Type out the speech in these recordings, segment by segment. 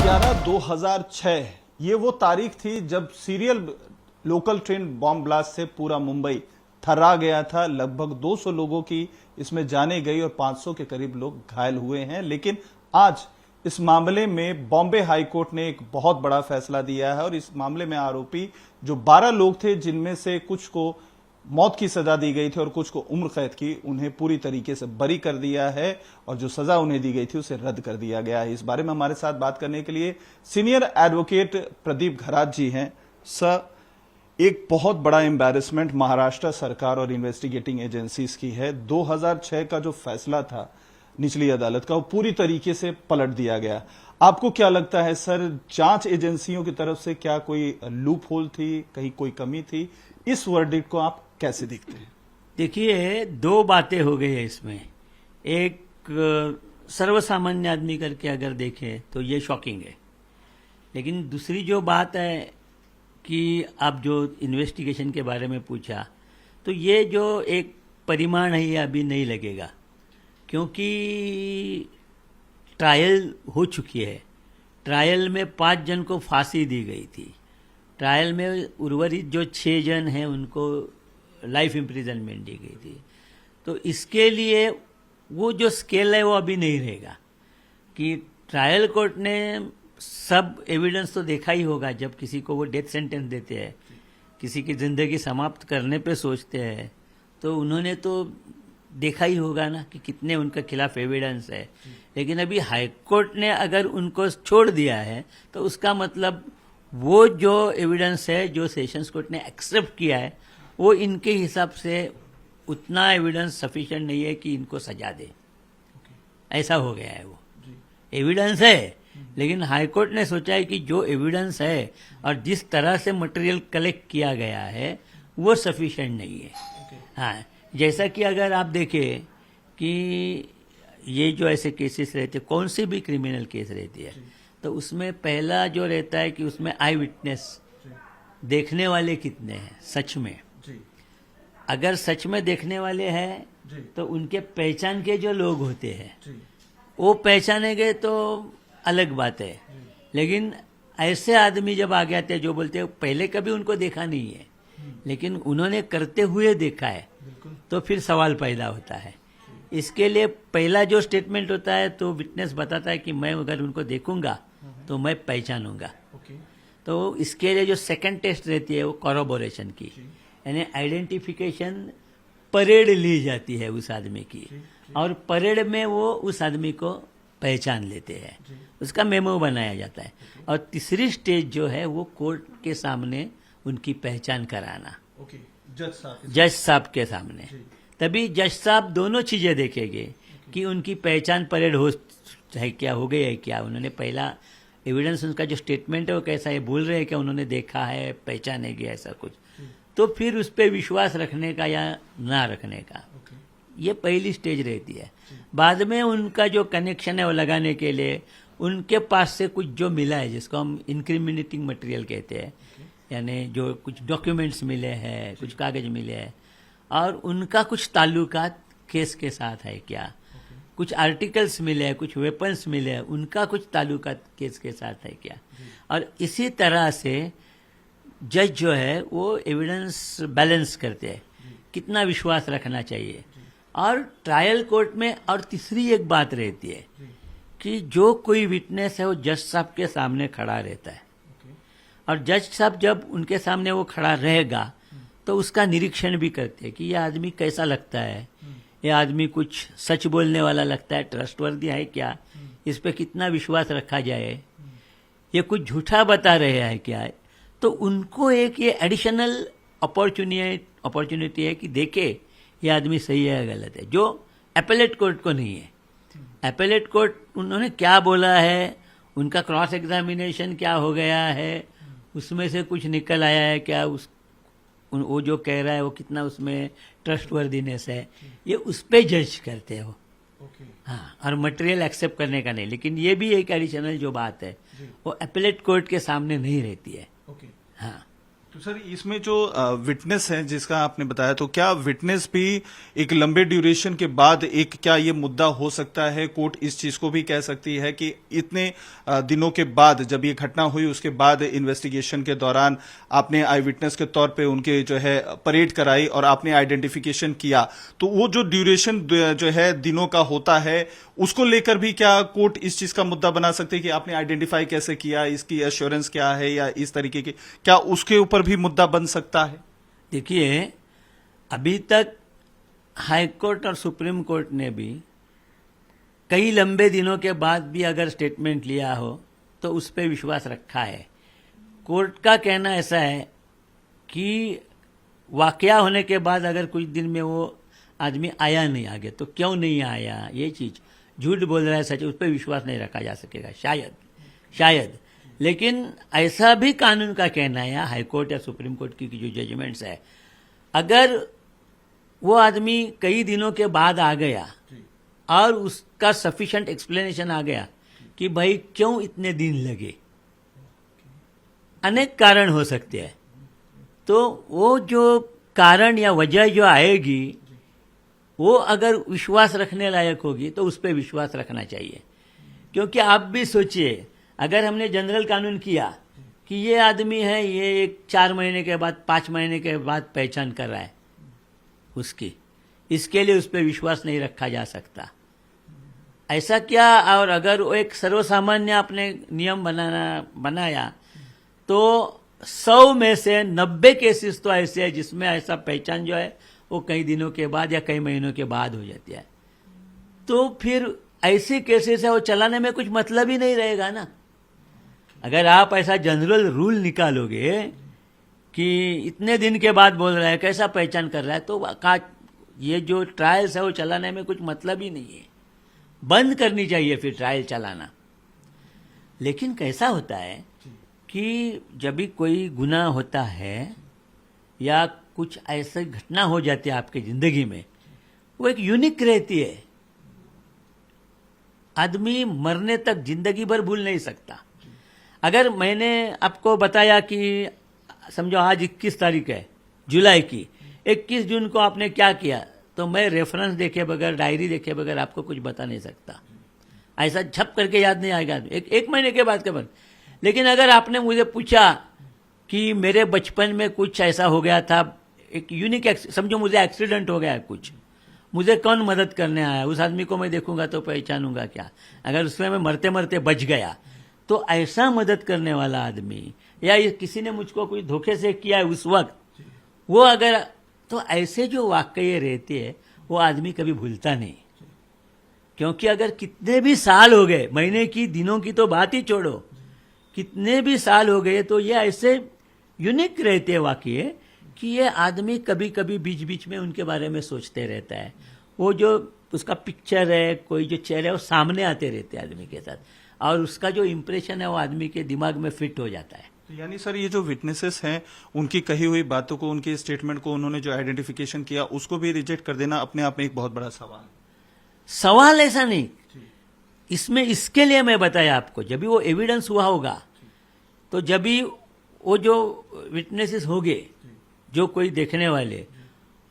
11/11/2006 ये वो तारीख थी जब serial local train bomb blast से पूरा मुंबई थर्रा गया था। लगभग 200 लोगों की इसमें जाने गई और 500 के करीब लोग घायल हुए हैं। लेकिन आज इस मामले में बॉम्बे हाई कोर्ट ने एक बहुत बड़ा फैसला दिया है और इस मामले में आरोपी जो 12 लोग थे, जिनमें से कुछ को मौत की सजा दी गई थी और कुछ को उम्र कैद की, उन्हें पूरी तरीके से बरी कर दिया है और जो सजा उन्हें दी गई थी उसे रद्द कर दिया गया है। इस बारे में हमारे साथ बात करने के लिए सीनियर एडवोकेट प्रदीप घरात जी हैं। सर, एक बहुत बड़ा एम्बैरेसमेंट महाराष्ट्र सरकार और इन्वेस्टिगेटिंग एजेंसीज की है। 2006 का जो फैसला था निचली अदालत का, वो पूरी तरीके से पलट दिया गया। आपको क्या लगता है सर, जांच एजेंसियों की तरफ से क्या कोई लूप होल थी, कहीं कोई कमी थी? इस वर्डिक्ट को आप कैसे देखते हैं? देखिए, दो बातें हो गई है इसमें। एक, सर्वसामान्य आदमी करके अगर देखें तो ये शॉकिंग है, लेकिन दूसरी जो बात है कि आप जो इन्वेस्टिगेशन के बारे में पूछा, तो ये जो एक परिमाण है ये अभी नहीं लगेगा, क्योंकि ट्रायल हो चुकी है। ट्रायल में 5 जन को फांसी दी गई थी। ट्रायल में उर्वरित जो 6 जन हैं उनको लाइफ इम्प्रिजनमेंट दी गई थी। तो इसके लिए वो जो स्केल है वो अभी नहीं रहेगा कि ट्रायल कोर्ट ने सब एविडेंस तो देखा ही होगा। जब किसी को वो डेथ सेंटेंस देते हैं, किसी की ज़िंदगी समाप्त करने पे सोचते हैं, तो उन्होंने तो देखा ही होगा ना कि कितने उनके खिलाफ एविडेंस है। लेकिन अभी हाई कोर्ट ने अगर उनको छोड़ दिया है तो उसका मतलब वो जो एविडेंस है जो सेशंस कोर्ट ने एक्सेप्ट किया है वो इनके हिसाब से उतना एविडेंस सफिशिएंट नहीं है कि इनको सजा दे। ऐसा हो गया है। वो एविडेंस है, लेकिन हाई कोर्ट ने सोचा है कि जो एविडेंस है और जिस तरह से मटेरियल कलेक्ट किया गया है वो सफिशिएंट नहीं है। हाँ, जैसा कि अगर आप देखें कि ये जो ऐसे केसेस रहते, कौन सी भी क्रिमिनल केस रहती है, तो उसमें पहला जो रहता है कि उसमें आई विटनेस, देखने वाले कितने हैं सच में। अगर सच में देखने वाले हैं तो उनके पहचान के जो लोग होते हैं वो पहचाने गए तो अलग बात है। लेकिन ऐसे आदमी जब आगे आते हैं जो बोलते हैं पहले कभी उनको देखा नहीं है लेकिन उन्होंने करते हुए देखा है, तो फिर सवाल पैदा होता है। इसके लिए पहला जो स्टेटमेंट होता है तो विटनेस बताता है कि मैं अगर उनको देखूंगा तो मैं पहचानूंगा। तो इसके लिए जो सेकंड टेस्ट रहती है वो कॉरोबोरेशन की, यानी आइडेंटिफिकेशन परेड ली जाती है उस आदमी की, और परेड में वो उस आदमी को पहचान लेते हैं, उसका मेमो बनाया जाता है। और तीसरी स्टेज जो है वो कोर्ट के सामने उनकी पहचान कराना, जज साहब के सामने। तभी जज साहब दोनों चीजें देखेंगे कि उनकी पहचान परेड है क्या, हो गई है क्या, उन्होंने पहला एविडेंस, उनका जो स्टेटमेंट है वो कैसा है, बोल रहे हैं कि उन्होंने देखा है, पहचाने गया, ऐसा कुछ। तो फिर उस पर विश्वास रखने का या ना रखने का, ये पहली स्टेज रहती है। बाद में उनका जो कनेक्शन है वो लगाने के लिए उनके पास से कुछ जो मिला है, जिसको हम इंक्रिमिनेटिंग मटेरियल कहते हैं, यानी जो कुछ डॉक्यूमेंट्स मिले हैं, कुछ कागज मिले हैं, और उनका कुछ ताल्लुकात केस के साथ है क्या, कुछ आर्टिकल्स मिले हैं, कुछ वेपन्स मिले हैं, उनका कुछ ताल्लुकात केस के साथ है क्या। और इसी तरह से जज जो है वो एविडेंस बैलेंस करते हैं, कितना विश्वास रखना चाहिए। और ट्रायल कोर्ट में और तीसरी एक बात रहती है कि जो कोई विटनेस है वो जज साहब के सामने खड़ा रहता है, और जज साहब जब उनके सामने वो खड़ा रहेगा तो उसका निरीक्षण भी करते हैं कि यह आदमी कैसा लगता है, यह आदमी कुछ सच बोलने वाला लगता है, ट्रस्टवर्दी है क्या, इस पे कितना विश्वास रखा जाए, ये कुछ झूठा बता रहे हैं क्या। तो उनको एक ये एडिशनल अपॉर्चुनिटी है कि देखे ये आदमी सही है या गलत है, जो एपेलेट कोर्ट को नहीं है। एपेलेट कोर्ट उन्होंने क्या बोला है, उनका क्रॉस एग्जामिनेशन क्या हो गया है, उसमें से कुछ निकल आया है क्या, वो जो कह रहा है वो कितना उसमें ट्रस्टवर्दीनेस है, ये उस पे जज करते हो। हाँ, और मटेरियल एक्सेप्ट करने का नहीं। लेकिन ये भी एक एडिशनल जो बात है वो एपेलेट कोर्ट के सामने नहीं रहती है। हाँ, तो सर इसमें जो विटनेस है जिसका आपने बताया, तो क्या विटनेस भी एक लंबे ड्यूरेशन के बाद एक क्या ये मुद्दा हो सकता है? कोर्ट इस चीज को भी कह सकती है कि इतने दिनों के बाद जब ये घटना हुई उसके बाद इन्वेस्टिगेशन के दौरान आपने आई विटनेस के तौर पे उनके जो है परेड कराई और आपने आइडेंटिफिकेशन किया, तो वो जो ड्यूरेशन जो है दिनों का होता है उसको लेकर भी क्या कोर्ट इस चीज का मुद्दा बना सकते हैं कि आपने आइडेंटिफाई कैसे किया, इसकी एश्योरेंस क्या है, या इस तरीके के क्या उसके ऊपर भी मुद्दा बन सकता है? देखिए, अभी तक हाई कोर्ट और सुप्रीम कोर्ट ने भी कई लंबे दिनों के बाद भी अगर स्टेटमेंट लिया हो तो उस पर विश्वास रखा है। कोर्ट का कहना ऐसा है कि वाकया होने के बाद अगर कुछ दिन में वो आदमी आया नहीं आगे, तो क्यों नहीं आया, ये चीज झूठ बोल रहा है सच, उस पर विश्वास नहीं रखा जा सकेगा शायद। लेकिन ऐसा भी कानून का कहना है, या हाईकोर्ट या सुप्रीम कोर्ट की जो जजमेंट्स है, अगर वो आदमी कई दिनों के बाद आ गया और उसका सफिशिएंट एक्सप्लेनेशन आ गया कि भाई क्यों इतने दिन लगे, अनेक कारण हो सकते हैं, तो वो जो कारण या वजह जो आएगी वो अगर विश्वास रखने लायक होगी तो उस पर विश्वास रखना चाहिए। क्योंकि आप भी सोचिए, अगर हमने जनरल कानून किया कि ये आदमी है, ये एक 4 महीने के बाद 5 महीने के बाद पहचान कर रहा है उसकी, इसके लिए उस पर विश्वास नहीं रखा जा सकता। ऐसा क्या, और अगर वो एक सर्वसामान्य आपने नियम बनाया तो 100 में से 90 केसेस तो ऐसे हैं जिसमें ऐसा पहचान जो है वो कई दिनों के बाद या कई महीनों के बाद हो जाती है। तो फिर ऐसे केसेस है वो चलाने में कुछ मतलब ही नहीं रहेगा ना। अगर आप ऐसा जनरल रूल निकालोगे कि इतने दिन के बाद बोल रहा है, कैसा पहचान कर रहा है, तो ये जो ट्रायल्स है वो चलाने में कुछ मतलब ही नहीं है। बंद करनी चाहिए फिर ट्रायल चलाना। लेकिन कैसा होता है कि जब भी कोई गुनाह होता है या कुछ ऐसी घटना हो जाती है आपके जिंदगी में, वो एक यूनिक रहती है, आदमी मरने तक जिंदगी भर भूल नहीं सकता। अगर मैंने आपको बताया कि समझो आज 21 तारीख है जुलाई की, 21 जून को आपने क्या किया, तो मैं रेफरेंस देखे बगैर, डायरी देखे बगैर आपको कुछ बता नहीं सकता। ऐसा झप करके याद नहीं आएगा एक महीने के बाद के। लेकिन अगर आपने मुझे पूछा कि मेरे बचपन में कुछ ऐसा हो गया था, एक यूनिक समझो मुझे एक्सीडेंट हो गया है कुछ, मुझे कौन मदद करने आया, उस आदमी को मैं देखूंगा तो पहचानूंगा क्या? अगर उसमें मैं मरते मरते बच गया, तो ऐसा मदद करने वाला आदमी, या किसी ने मुझको कोई धोखे से किया है उस वक्त, वो अगर, तो ऐसे जो वाकये रहते हैं वो आदमी कभी भूलता नहीं। क्योंकि अगर कितने भी साल हो गए, महीने की दिनों की तो बात ही छोड़ो, कितने भी साल हो गए, तो ये ऐसे यूनिक रहते हैं वाकये कि ये आदमी कभी कभी बीच बीच में उनके बारे में सोचते रहता है। वो जो उसका पिक्चर है, कोई जो चेहरा है, वो सामने आते रहते हैं आदमी के साथ, और उसका जो इम्प्रेशन है वो आदमी के दिमाग में फिट हो जाता है। तो यानी सर ये जो विटनेसेस हैं उनकी कही हुई बातों को, उनके स्टेटमेंट को, उन्होंने जो आइडेंटिफिकेशन किया उसको भी रिजेक्ट कर देना अपने आप में एक बहुत बड़ा सवाल ऐसा नहीं इसमें। इसके लिए मैं बताया आपको, जब भी वो एविडेंस हुआ होगा, तो जब भी वो जो विटनेसेस होंगे, जो कोई देखने वाले,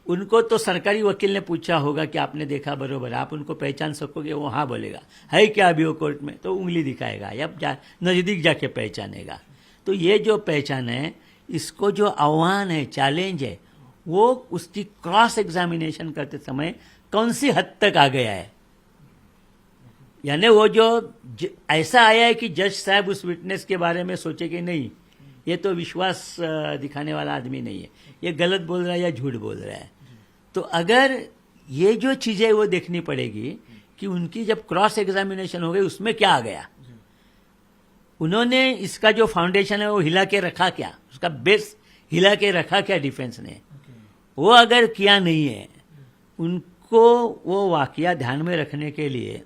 उनको तो सरकारी वकील ने पूछा होगा कि आपने देखा बरोबर, आप उनको पहचान सकोगे? वो हाँ बोलेगा। है क्या अभी वो कोर्ट में? तो उंगली दिखाएगा या नजदीक जाके पहचानेगा। तो ये जो पहचान है, इसको जो आह्वान है, चैलेंज है, वो उसकी क्रॉस एग्जामिनेशन करते समय कौन सी हद तक आ गया है। यानी वो जो ऐसा आया है कि जज साहब उस विटनेस के बारे में सोचे कि नहीं, ये तो विश्वास दिखाने वाला आदमी नहीं है, ये गलत बोल रहा है या झूठ बोल रहा है। तो अगर ये जो चीजें वो देखनी पड़ेगी कि उनकी जब क्रॉस एग्जामिनेशन हो गई उसमें क्या आ गया, उन्होंने इसका जो फाउंडेशन है वो हिला के रखा क्या, उसका बेस हिला के रखा क्या डिफेंस ने, वो अगर किया नहीं है, उनको वो वाकया ध्यान में रखने के लिए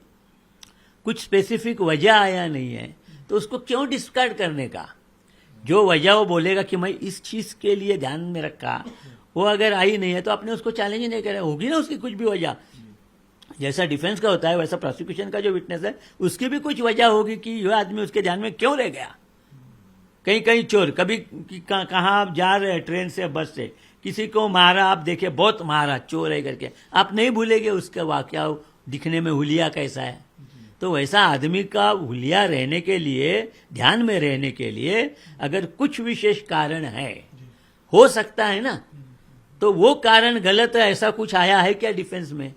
कुछ स्पेसिफिक वजह आया नहीं है, तो उसको क्यों डिस्कार्ड करने का? जो वजह वो बोलेगा कि मैं इस चीज के लिए ध्यान में रखा, वो अगर आई नहीं है तो आपने उसको चैलेंज नहीं करा, होगी ना उसकी कुछ भी वजह। जैसा डिफेंस का होता है वैसा प्रोसिक्यूशन का जो विटनेस है उसकी भी कुछ वजह होगी कि यह आदमी उसके ध्यान में क्यों रह गया, कहीं कहीं चोर, कभी कहाँ आप जा रहे हैं ट्रेन से बस से, किसी को मारा, आप देखे बहुत मारा, चोर है करके, आप नहीं भूलेंगे उसका वाकया दिखने में हुलिया कैसा है। तो वैसा आदमी का हुलिया रहने के लिए, ध्यान में रहने के लिए अगर कुछ विशेष कारण है, हो सकता है ना, तो वो कारण गलत है, ऐसा कुछ आया है क्या डिफेंस में?